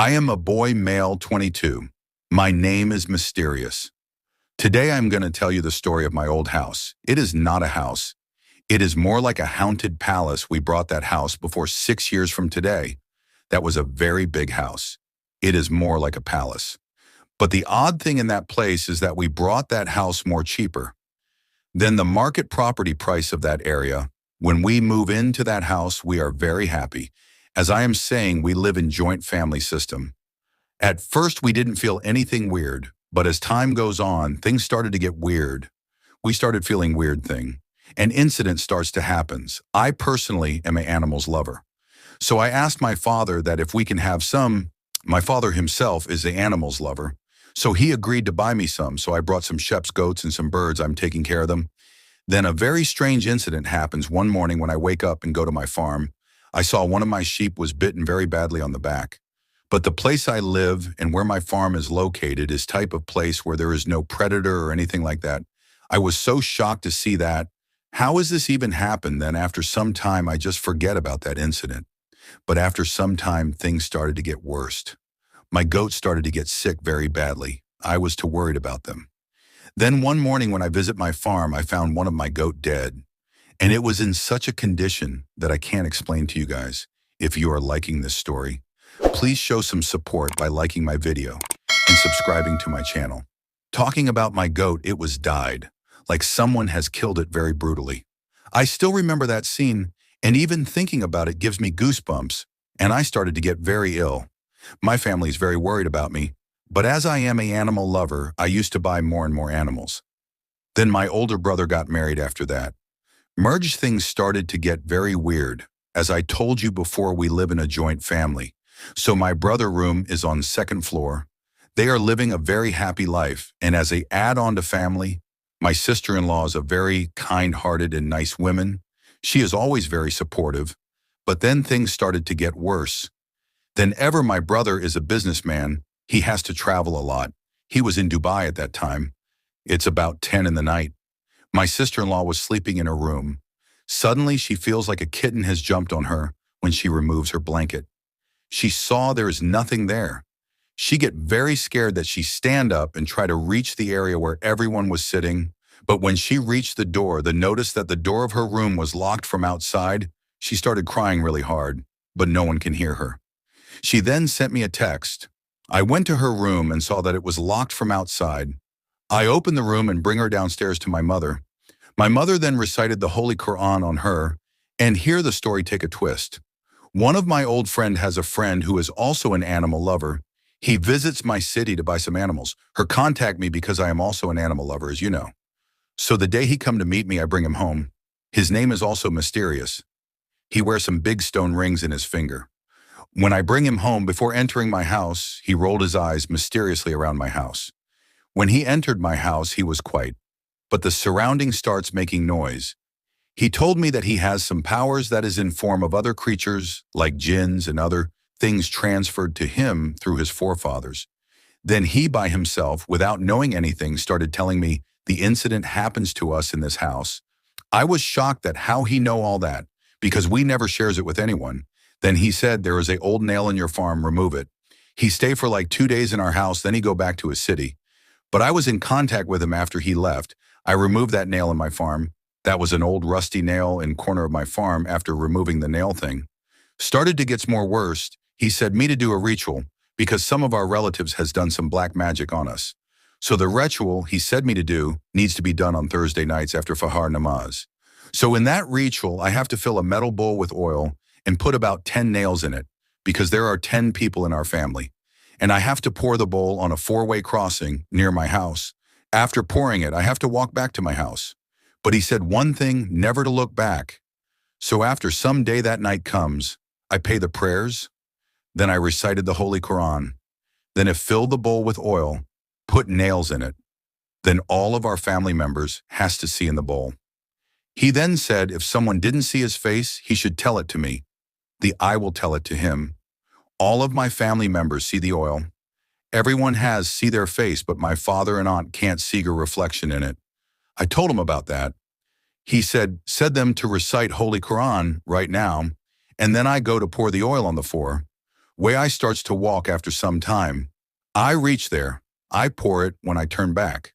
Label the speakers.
Speaker 1: I am a boy male 22. My name is Mysterious. Today I'm going to tell you the story of my old house. It is not a house. It is more like a haunted palace. We bought that house before 6 years from today. That was a very big house. It is more like a palace. But the odd thing in that place is that we bought that house more cheaper than the market property price of that area. When we move into that house, we are very happy. As I am saying, we live in joint family system. At first, we didn't feel anything weird, but as time goes on, things started to get weird. We started feeling weird thing. An incident starts to happen. I personally am an animals lover. So I asked my father that if we can have some. My father himself is an animals lover. So he agreed to buy me some. So I brought some sheep's goats and some birds. I'm taking care of them. Then a very strange incident happens one morning when I wake up and go to my farm. I saw one of my sheep was bitten very badly on the back. But the place I live and where my farm is located is type of place where there is no predator or anything like that. I was so shocked to see that. How has this even happened? Then after some time, I just forget about that incident. But after some time, things started to get worse. My goats started to get sick very badly. I was too worried about them. Then one morning when I visit my farm, I found one of my goat dead. And it was in such a condition that I can't explain to you guys. If you are liking this story, please show some support by liking my video and subscribing to my channel. Talking about my goat, it was died, like someone has killed it very brutally. I still remember that scene, and even thinking about it gives me goosebumps, and I started to get very ill. My family is very worried about me, but as I am an animal lover, I used to buy more and more animals. Then my older brother got married after that. Merged things started to get very weird. As I told you before, we live in a joint family. So my brother room is on second floor. They are living a very happy life. And as a add-on to family, my sister-in-law is a very kind-hearted and nice woman. She is always very supportive. But then things started to get worse. Then ever my brother is a businessman. He has to travel a lot. He was in Dubai at that time. It's about 10 in the night. My sister-in-law was sleeping in her room. Suddenly, she feels like a kitten has jumped on her when she removes her blanket. She saw there is nothing there. She get very scared that she stand up and try to reach the area where everyone was sitting. But when she reached the door, the notice that the door of her room was locked from outside, she started crying really hard, but no one can hear her. She then sent me a text. I went to her room and saw that it was locked from outside. I opened the room and bring her downstairs to my mother. My mother then recited the Holy Quran on her, and here the story take a twist. One of my old friend has a friend who is also an animal lover. He visits my city to buy some animals. Her contact me because I am also an animal lover, as you know. So the day he come to meet me, I bring him home. His name is also Mysterious. He wears some big stone rings in his finger. When I bring him home, before entering my house, he rolled his eyes mysteriously around my house. When he entered my house, he was quiet. But the surrounding starts making noise. He told me that he has some powers that is in form of other creatures, like jinns and other things transferred to him through his forefathers. Then he by himself, without knowing anything, started telling me the incident happens to us in this house. I was shocked at how he know all that, because we never shares it with anyone. Then he said, there is an old nail in your farm, remove it. He stay for like 2 days in our house, then he go back to his city. But I was in contact with him after he left. I removed that nail in my farm. That was an old rusty nail in corner of my farm. After removing the nail thing, started to get more worse. He said me to do a ritual because some of our relatives has done some black magic on us. So the ritual he said me to do needs to be done on Thursday nights after Fahar Namaz. So in that ritual, I have to fill a metal bowl with oil and put about 10 nails in it because there are 10 people in our family. And I have to pour the bowl on a 4-way crossing near my house. After pouring it, I have to walk back to my house. But he said one thing, never to look back. So after some day that night comes, I pay the prayers, then I recited the Holy Quran, then I filled the bowl with oil, put nails in it. Then all of our family members has to see in the bowl. He then said if someone didn't see his face, he should tell it to me. I will tell it to him. All of my family members see the oil. Everyone has see their face, but my father and aunt can't see your reflection in it. I told him about that. He said them to recite Holy Quran right now, and then I go to pour the oil on the floor. Way I starts to walk after some time. I reach there. I pour it when I turn back.